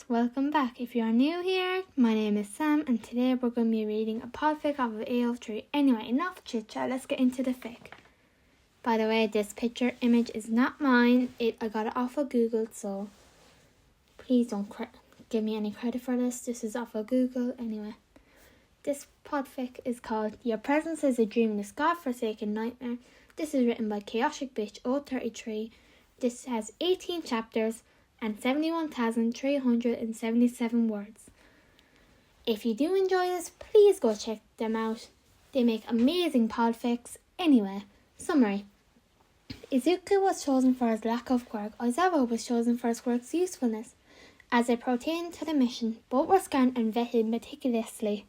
welcome back. If you are new here, my name is Sam and today we're going to be reading a podfic of Ao3. Anyway, enough chit chat, let's get into the fic. By the way, this picture image is not mine. I got it off of Google, so please don't give me any credit for this. This is off of Google anyway. This podfic is called Your Presence is a Dreamless Godforsaken Nightmare. This is written by Chaotic Bitch Ao3. This has 18 chapters and 71,377 words. If you do enjoy this, please go check them out. They make amazing podfics. Anyway, summary. Izuku was chosen for his lack of quirk. Aizawa was chosen for his quirk's usefulness. As they pertained to the mission, both were scanned and vetted meticulously.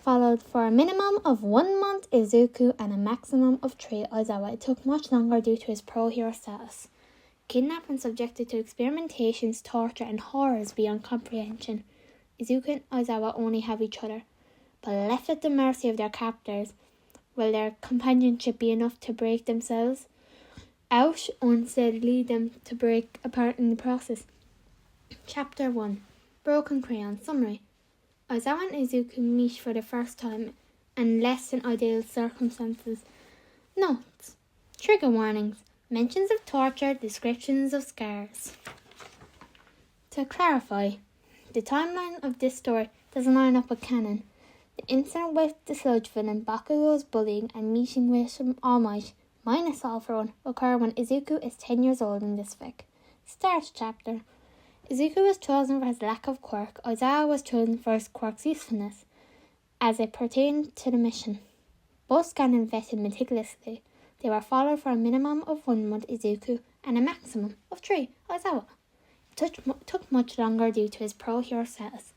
Followed for a minimum of 1 month Izuku and a maximum of 3 Aizawa. It took much longer due to his pro-hero status. Kidnapped and subjected to experimentations, torture and horrors beyond comprehension, Izuku and Aizawa only have each other, but left at the mercy of their captors. Will their companionship be enough to break themselves out, or instead lead them to break apart in the process? Chapter 1. Broken Crayon. Summary. Aizawa and Izuku meet for the first time in less than ideal circumstances. Notes. Trigger warnings. Mentions of torture, descriptions of scars. To clarify, the timeline of this story doesn't line up with canon. The incident with the sludge villain, Bakugo's bullying and meeting with All Might, minus All For One, occur when Izuku is 10 years old in this fic. Start chapter. Izuku was chosen for his lack of quirk. Aizawa was chosen for his quirk's usefulness, as it pertained to the mission. Both scanned and vetted meticulously. They were followed for a minimum of 1 month Izuku and a maximum of 3 Aizawa. It took much longer due to his pro-hero status.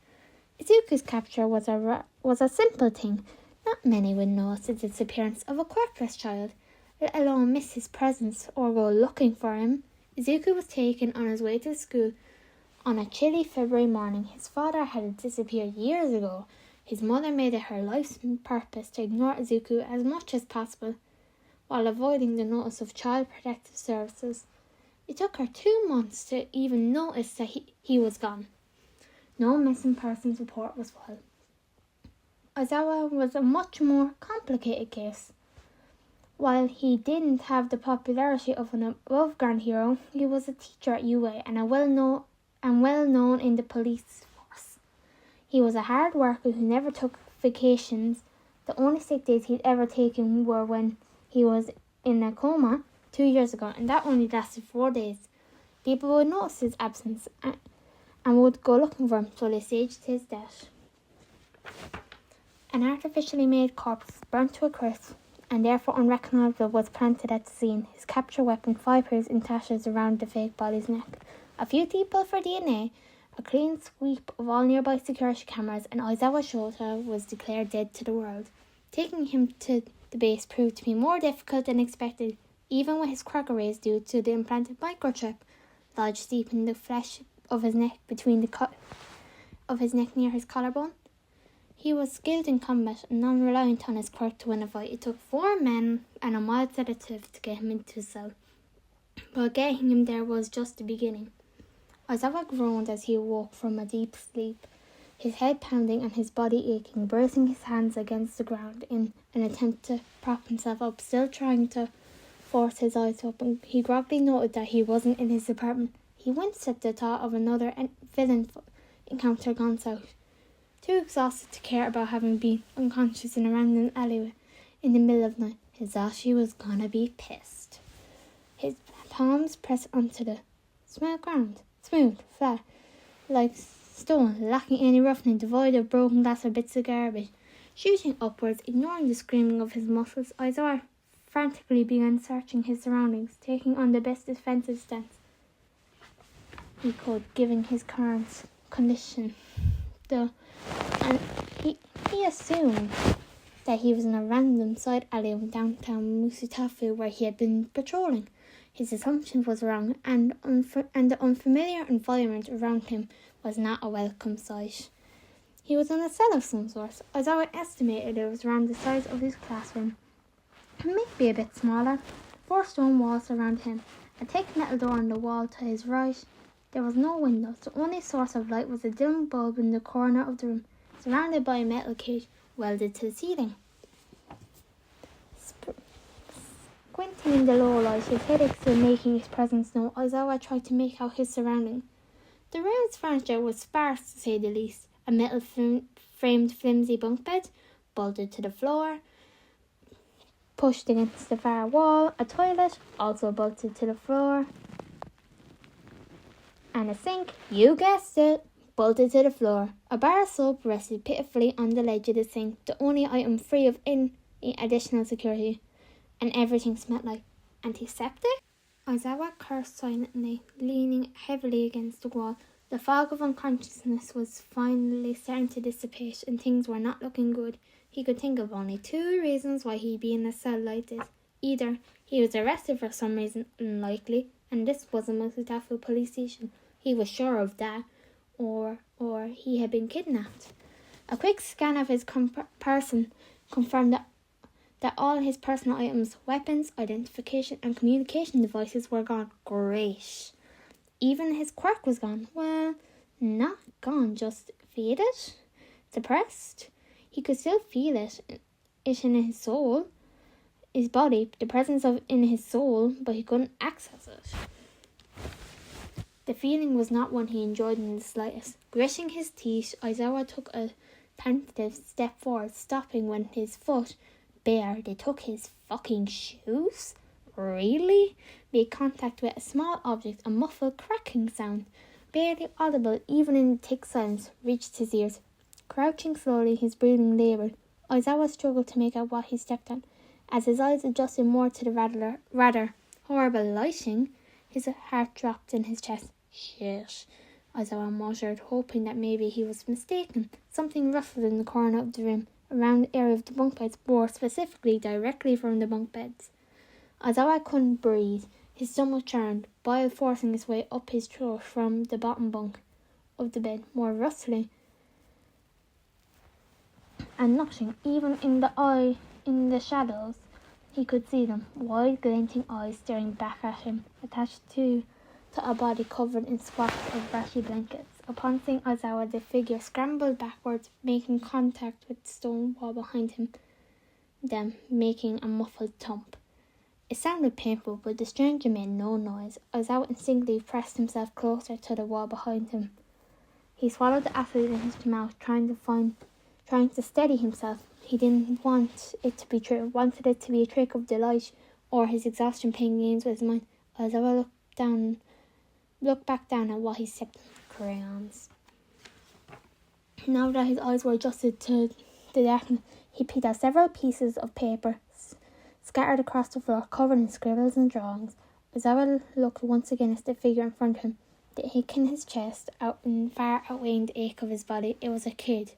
Izuku's capture was a simple thing. Not many would notice the disappearance of a quirkless child, let alone miss his presence or go looking for him. Izuku was taken on his way to school on a chilly February morning. His father had disappeared years ago. His mother made it her life's purpose to ignore Izuku as much as possible, while avoiding the notice of Child Protective Services. It took her 2 months to even notice that he was gone. No missing persons report was filed. Aizawa was a much more complicated case. While he didn't have the popularity of an above-ground hero, he was a teacher at UA and well known in the police force. He was a hard worker who never took vacations. The only sick days he'd ever taken were when he was in a coma 2 years ago, and that only lasted 4 days. People would notice his absence and would go looking for him, so they staged his death. An artificially made corpse, burnt to a crisp, and therefore unrecognisable, was planted at the scene. His capture weapon fibres in tashes around the fake body's neck. A few people for DNA, a clean sweep of all nearby security cameras, and Aizawa Shota was declared dead to the world. Taking him to the base proved to be more difficult than expected, even with his quirk arrays, due to the implanted microchip lodged deep in the flesh of his neck between the of his neck near his collarbone. He was skilled in combat and non-reliant on his quirk to win a fight. It took 4 men and a mild sedative to get him into his cell, but getting him there was just the beginning. Aizawa groaned as he awoke from a deep sleep, his head pounding and his body aching, bracing his hands against the ground in an attempt to prop himself up, still trying to force his eyes open. He groggily noted that he wasn't in his apartment. He winced at the thought of another villain encounter gone south. Too exhausted to care about having been unconscious in a random alleyway in the middle of the night, Hisashi was gonna be pissed. His palms pressed onto the smooth ground, smooth, flat, like stone, lacking any roughening, devoid of broken glass or bits of garbage. Shooting upwards, ignoring the screaming of his muscles, Aizawa frantically began searching his surroundings, taking on the best defensive stance he could, given his current condition. And he assumed that he was in a random side alley in downtown Musutafu where he had been patrolling. His assumption was wrong, and the unfamiliar environment around him was not a welcome sight. He was in a cell of some sort. Aizawa estimated it was around the size of his classroom, maybe a bit smaller. 4 stone walls around him, a thick metal door on the wall to his right, There was no windows. The only source of light was a dim bulb in the corner of the room, surrounded by a metal cage welded to the ceiling. Squinting in the low light, his headache still making his presence known, Aizawa tried to make out his surroundings. The room's furniture was sparse, to say the least. A metal framed flimsy bunk bed, bolted to the floor, pushed against the far wall, a toilet, also bolted to the floor, and a sink, you guessed it, bolted to the floor. A bar of soap rested pitifully on the ledge of the sink, the only item free of any additional security, and everything smelled like antiseptic. Aizawa cursed silently, leaning heavily against the wall. The fog of unconsciousness was finally starting to dissipate, and things were not looking good. He could think of only 2 reasons why he'd be in a cell like this. Either he was arrested for some reason, unlikely, and this was a Musutafu police station. He was sure of that. Or he had been kidnapped. A quick scan of his person confirmed that all his personal items, weapons, identification and communication devices were gone. Great. Even his quirk was gone. Well, not gone, just faded, suppressed. He could still feel it in his soul, his body, the presence of in his soul, but he couldn't access it. The feeling was not one he enjoyed in the slightest. Gritting his teeth, Aizawa took a tentative step forward, stopping when his foot, bare, they took his fucking shoes? Really? Made contact with a small object, a muffled cracking sound, barely audible even in the thick silence, reached his ears. Crouching slowly, his breathing laboured. Aizawa struggled to make out what he stepped on. As his eyes adjusted more to the rather horrible lighting, his heart dropped in his chest. Shit, Aizawa muttered, hoping that maybe he was mistaken. Something rustled in the corner of the room, around the area of the bunk beds, more specifically directly from the bunk beds. Aizawa couldn't breathe. His stomach churned, bile forcing its way up his throat from the bottom bunk of the bed. More rustling and nothing, even in the shadows. He could see them, wide glinting eyes staring back at him, attached to a body covered in swaths of brushy blankets. Upon seeing Aizawa, the figure scrambled backwards, making contact with the stone wall behind him, them making a muffled thump. It sounded painful, but the stranger made no noise. Aizawa instinctively pressed himself closer to the wall behind him. He swallowed the acid in his mouth, trying to steady himself. He didn't want it to be true, wanted it to be a trick of the light, or his exhaustion playing games with his mind. Aizawa looked back down at what he stepped on. Crayons. Now that his eyes were adjusted to the darkness, he picked out several pieces of paper scattered across the floor, covered in scribbles and drawings. Aizawa looked once again at the figure in front of him, the ache in his chest far outweighing the ache of his body. It was a kid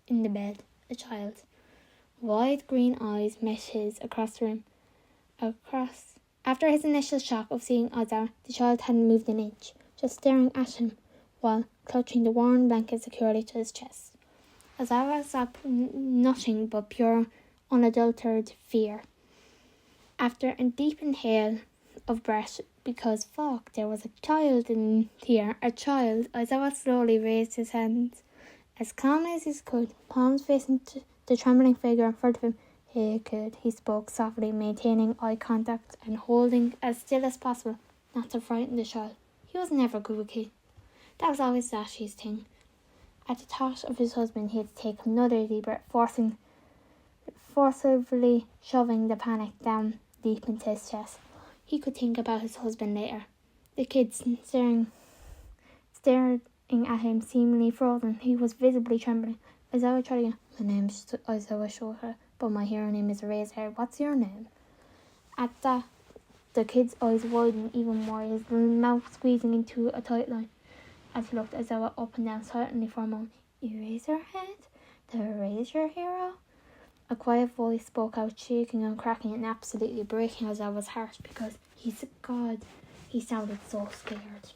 in the bed, a child. Wide green eyes met his across the room. After his initial shock of seeing Aizawa, the child hadn't moved an inch, just staring at him while clutching the worn blanket securely to his chest. Aizawa saw nothing but pure, unadulterated fear. After a deep inhale of breath, because fuck, there was a child in here, a child, Aizawa slowly raised his hands, as calmly as he could, palms facing the trembling figure in front of him. Hey kid, he spoke softly, maintaining eye contact and holding as still as possible, not to frighten the child. He was never good with kids. That was always Dashi's thing. At the thought of his husband, he had to take another deep breath, forcibly shoving the panic down deep into his chest. He could think about his husband later. The kid staring at him, seemingly frozen. He was visibly trembling. Aizawa tried again. My name's Aizawa Shota, but my hero name is Razor. What's your name? At that, the kid's eyes widened even more, his mouth squeezing into a tight line. As he looked Aizawa up and down silently for a moment. Eraserhead? The Razor hero? A quiet voice spoke out, shaking and cracking and absolutely breaking Aizawa's heart, because he's a god. He sounded so scared.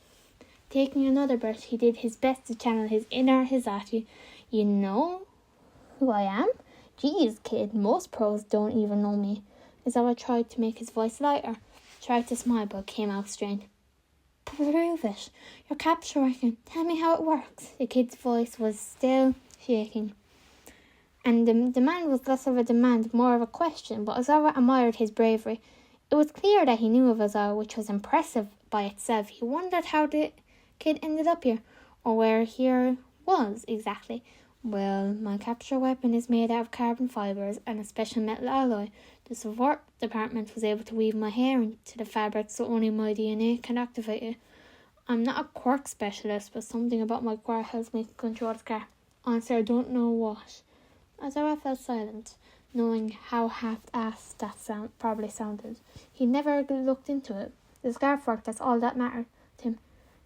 Taking another breath, he did his best to channel his inner Hisashi. You know who I am? Jeez, kid, most pros don't even know me. Aizawa tried to make his voice lighter, tried to smile, but came out strained. Prove it. Your capture reckon. Tell me how it works. The kid's voice was still shaking. And the demand was less of a demand, more of a question, but Ozawa admired his bravery. It was clear that he knew of Ozawa, which was impressive by itself. He wondered how the kid ended up here, or where here was exactly. Well, my capture weapon is made out of carbon fibres and a special metal alloy. The support department was able to weave my hair into the fabric so only my DNA can activate it. I'm not a quirk specialist, but something about my quirk helps me control the car. Honestly, I don't know what. Ozawa fell silent, knowing how half-assed that probably sounded. He never looked into it. The scarf worked, that's all that mattered to him.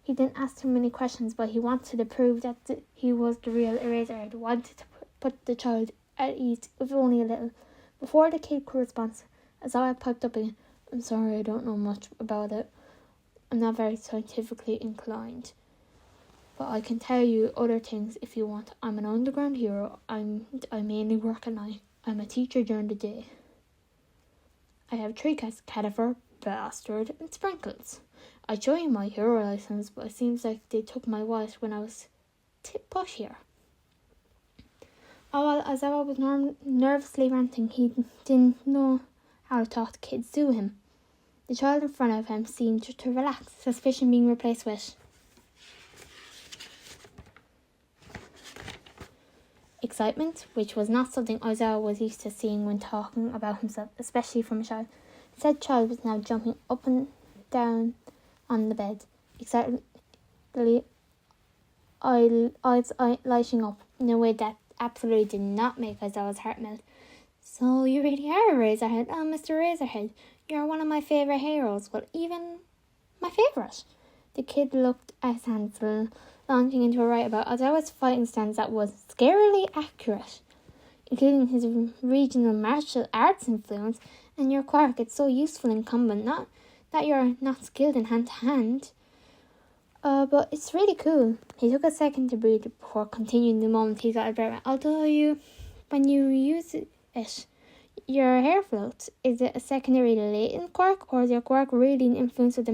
He didn't ask too many questions, but he wanted to prove that he was the real Eraserhead. Wanted to put the child at ease, if only a little. Before the kid could respond, Ozawa piped up again. I'm sorry, I don't know much about it. I'm not very scientifically inclined. But I can tell you other things if you want. I'm an underground hero. I mainly work at night. I'm a teacher during the day. I have 3 cats, Cadaver, Bastard, and Sprinkles. I'd show you my hero license, but it seems like they took my wallet when I was put here. While Ozawa was nervously ranting, he didn't know how to talk to kids to him. The child in front of him seemed to relax, suspicion being replaced with excitement, which was not something Ozawa was used to seeing when talking about himself, especially from a child. Said child was now jumping up and down on the bed, excitedly, eyes lighting up in a way that absolutely did not make Ozawa's heart melt. So you really are a Razorhead? Oh, Mr. Razorhead, you're one of my favourite heroes. Well, even my favourite. The kid looked at his hands, launching into a write about Ozawa's fighting stance that was scarily accurate, including his regional martial arts influence, and your quirk. It's so useful in combat, not that you're not skilled in hand-to-hand. But it's really cool. He took a second to breathe before continuing the moment he got a breath. Although when you use it, your hair floats. Is it a secondary latent quirk, or is your quirk really an influence of the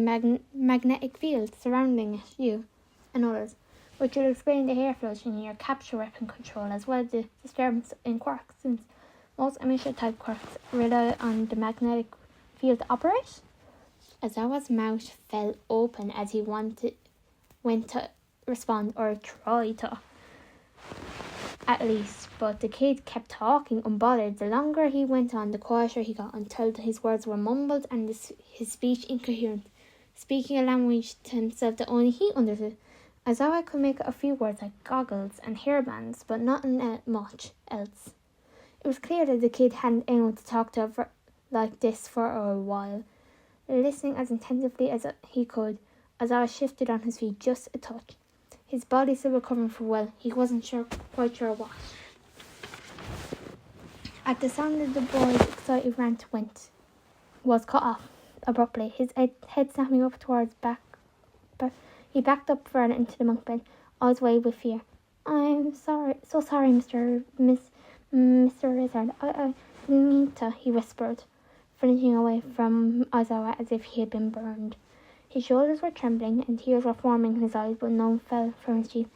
magnetic field surrounding you and others? Which will explain the hair floating in your capture weapon control, as well as the disturbance in quirks, since most emission-type quirks rely on the magnetic field to operate. Ozawa's mouth fell open as he went to respond, or try to, at least, but the kid kept talking unbothered. The longer he went on, the quieter he got, until his words were mumbled and his speech incoherent, speaking a language to himself that only he understood. Ozawa could make a few words like goggles and hairbands, but not much else. It was clear that the kid hadn't anyone to talk to like this for a while. Listening as intensively as he could, Ozawa shifted on his feet just a touch. His body still recovering for well, he wasn't quite sure what. At the sound of the boy's excited rant was cut off abruptly, his head snapping up towards back. He backed up further into the bunk bed, eyes wide with fear. I'm sorry, so sorry, Mr. Wizard. I didn't mean to, he whispered, flinching away from Ozawa as if he had been burned. His shoulders were trembling and tears were forming in his eyes, but none fell from his cheek.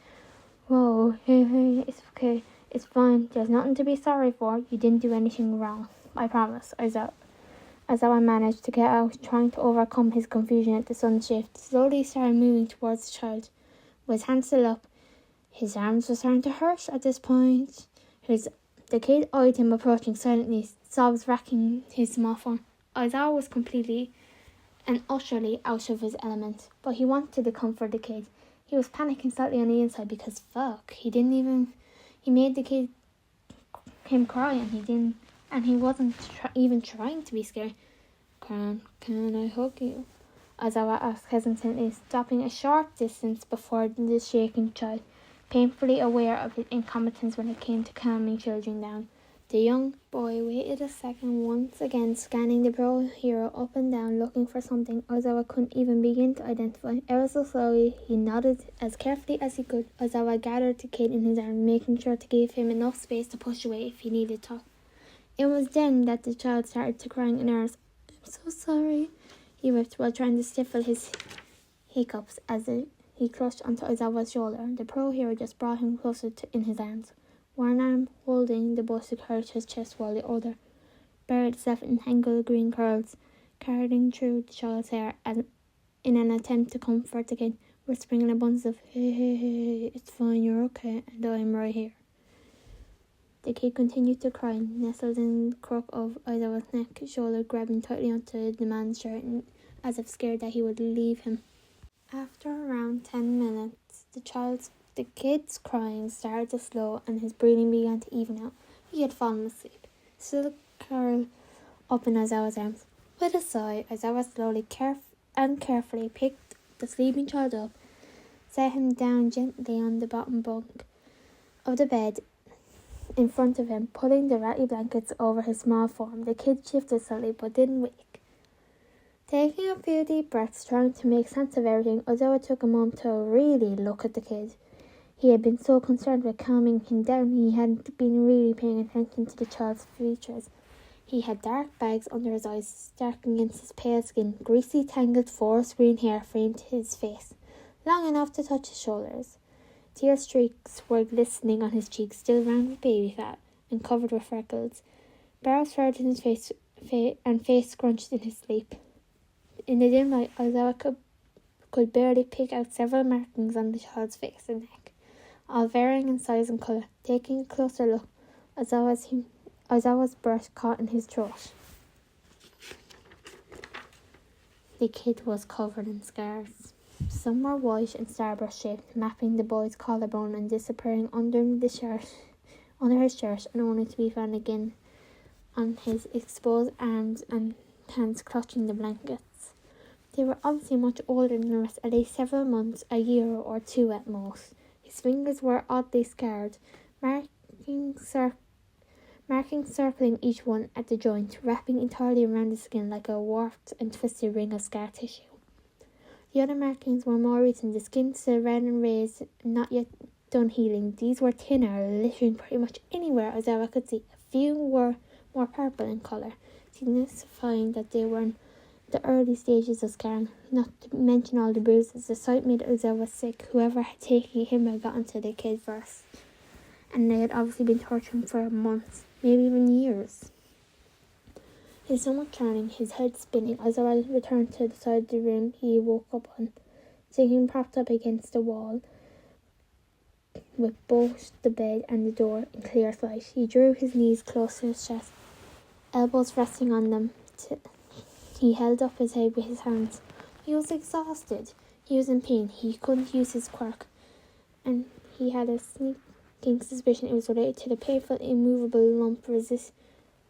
Whoa, hey, it's okay. It's fine. There's nothing to be sorry for. You didn't do anything wrong. I promise. Ozawa managed to get out, trying to overcome his confusion at the sudden shift. Slowly he started moving towards the child, with his hands still up. His arms were starting to hurt at this point. The kid eyed him approaching silently, sobs racking his small form. Ozawa was completely and utterly out of his element, but he wanted to comfort the kid. He was panicking slightly on the inside because he made the kid him cry, and he wasn't even trying to be scared. Can I hug you? Ozawa asked hesitantly, stopping a short distance before the shaking child, painfully aware of his incompetence when it came to calming children down. The young boy waited a second, once again scanning the pro hero up and down, looking for something Ozawa couldn't even begin to identify. Ever so slowly, he nodded as carefully as he could. Ozawa gathered the kid in his arms, making sure to give him enough space to push away if he needed to. It was then that the child started to crying in earnest. I'm so sorry, he wept while trying to stifle his hiccups as he clutched onto Aizawa's shoulder. The pro hero just brought him closer in his arms, one arm holding the boy secured to his chest while the other buried itself in tangled green curls, carding through the child's hair in an attempt to comfort the kid, whispering in abundance of, hey, it's fine, you're okay, and I'm right here. The kid continued to cry, nestled in the crook of Aizawa's neck, shoulder grabbing tightly onto the man's shirt, as if scared that he would leave him. After around 10 minutes, the kid's crying started to slow and his breathing began to even out. He had fallen asleep, still curled up in Aizawa's arms. With a sigh, Aizawa slowly and carefully picked the sleeping child up, set him down gently on the bottom bunk of the bed in front of him, pulling the ratty blankets over his small form. The kid shifted slightly but didn't wake. Taking a few deep breaths, trying to make sense of everything, Aizawa took a moment to really look at the kid. He had been so concerned with calming him down, he hadn't been really paying attention to the child's features. He had dark bags under his eyes, stark against his pale skin. Greasy, tangled forest green hair framed his face, long enough to touch his shoulders. Tear streaks were glistening on his cheeks, still round with baby fat and covered with freckles. Brows furrowed in his face and face scrunched in his sleep. In the dim light, Aizawa could barely pick out several markings on the child's face and neck, all varying in size and colour. Taking a closer look, Aizawa's breath caught in his throat. The kid was covered in scars. Some were white and starburst shaped, mapping the boy's collarbone and disappearing under his shirt, and only to be found again on his exposed arms and hands clutching the blankets. They were obviously much older than the rest, at least several months, a year or two at most. His fingers were oddly scarred, markings circling each one at the joint, wrapping entirely around the skin like a warped and twisted ring of scar tissue. The other markings were more recent, the skin still red and raised, not yet done healing. These were thinner, littering pretty much anywhere Aizawa could see. A few were more purple in colour, signifying that they were in the early stages of scarring, not to mention all the bruises. The sight made Aizawa sick. Whoever had taken him had gotten to the kid first, and they had obviously been torturing him for months, maybe even years. His stomach churning, his head spinning, Aizawa returned to the side of the room he woke up on, sitting propped up against the wall, with both the bed and the door in clear sight. He drew his knees close to his chest, elbows resting on them. He held up his head with his hands. He was exhausted. He was in pain. He couldn't use his quirk, and he had a sneaking suspicion it was related to the painful, immovable lump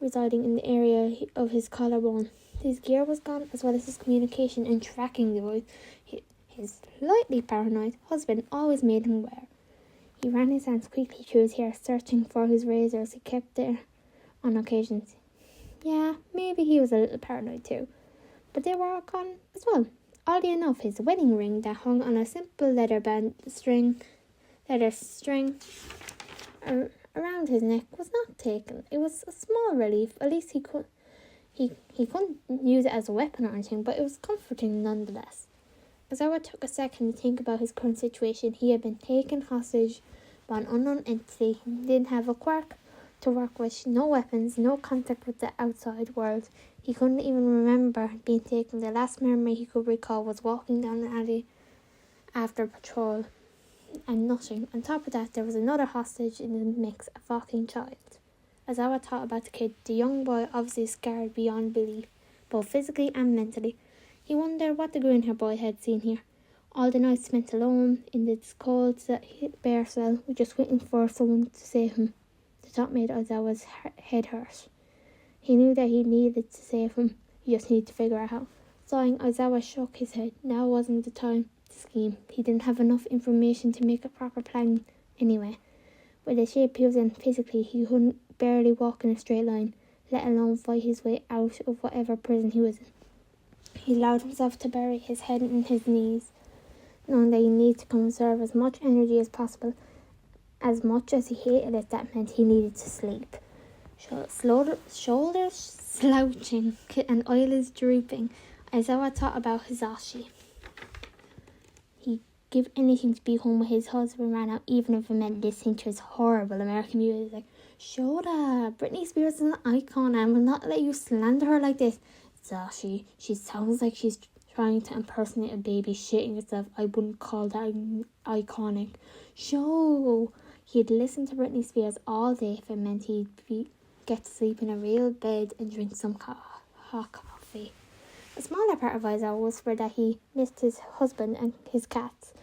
residing in the area of his collarbone. His gear was gone, as well as his communication and tracking device. His slightly paranoid husband always made him wear. He ran his hands quickly through his hair, searching for his razors he kept there on occasions. Yeah, maybe he was a little paranoid too, but they were all gone as well. Oddly enough, his wedding ring that hung on a simple leather string around his neck was not taken. It was a small relief. At least he couldn't use it as a weapon or anything, but it was comforting nonetheless. Aizawa took a second to think about his current situation. He had been taken hostage by an unknown entity. He didn't have a quirk to work with, no weapons, no contact with the outside world. He couldn't even remember being taken. The last memory he could recall was walking down the alley after patrol, and nothing. On top of that, there was another hostage in the mix, a fucking child. Aizawa thought about the kid, the young boy obviously scarred beyond belief, both physically and mentally. He wondered what the green-haired boy had seen here. All the nights spent alone in this cold, bare cell, just waiting for someone to save him. The thought made Aizawa's head hurt. He knew that he needed to save him. He just needed to figure out how. Sighing, Aizawa shook his head. Now wasn't the time to scheme. He didn't have enough information to make a proper plan anyway. With the shape he was in physically, he couldn't barely walk in a straight line, let alone fight his way out of whatever prison he was in. He allowed himself to bury his head in his knees, knowing that he needed to conserve as much energy as possible. As much as he hated it, that meant he needed to sleep. Shoulders slouching and eyelids drooping, Aizawa thought about Hisashi. give anything to be home with his husband right now, even if it meant listening to his horrible American music. Shoda, Britney Spears is an icon and will not let you slander her like this. Zashi, she sounds like she's trying to impersonate a baby shitting itself. I wouldn't call that iconic. Show, he'd listen to Britney Spears all day if it meant get to sleep in a real bed and drink some hot coffee. A smaller part of Isaiah whispered that he missed his husband and his cats.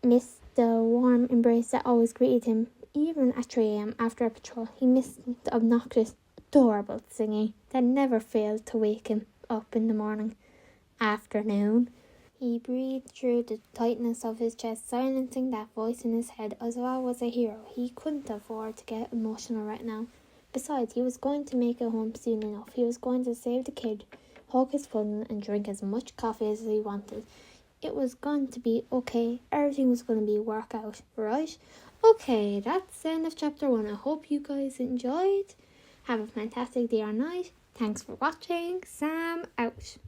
Missed the warm embrace that always greeted him, even at 3 a.m. after a patrol. He missed the obnoxious, adorable singing that never failed to wake him up in the afternoon. He breathed through the tightness of his chest, silencing that voice in his head. Isaiah was a hero. He couldn't afford to get emotional right now. Besides, he was going to make it home soon enough. He was going to save the kid, hug his fun, and drink as much coffee as he wanted. It was going to be okay. Everything was going to be work out, right? Okay, that's the end of chapter 1. I hope you guys enjoyed. Have a fantastic day or night. Thanks for watching. Sam out.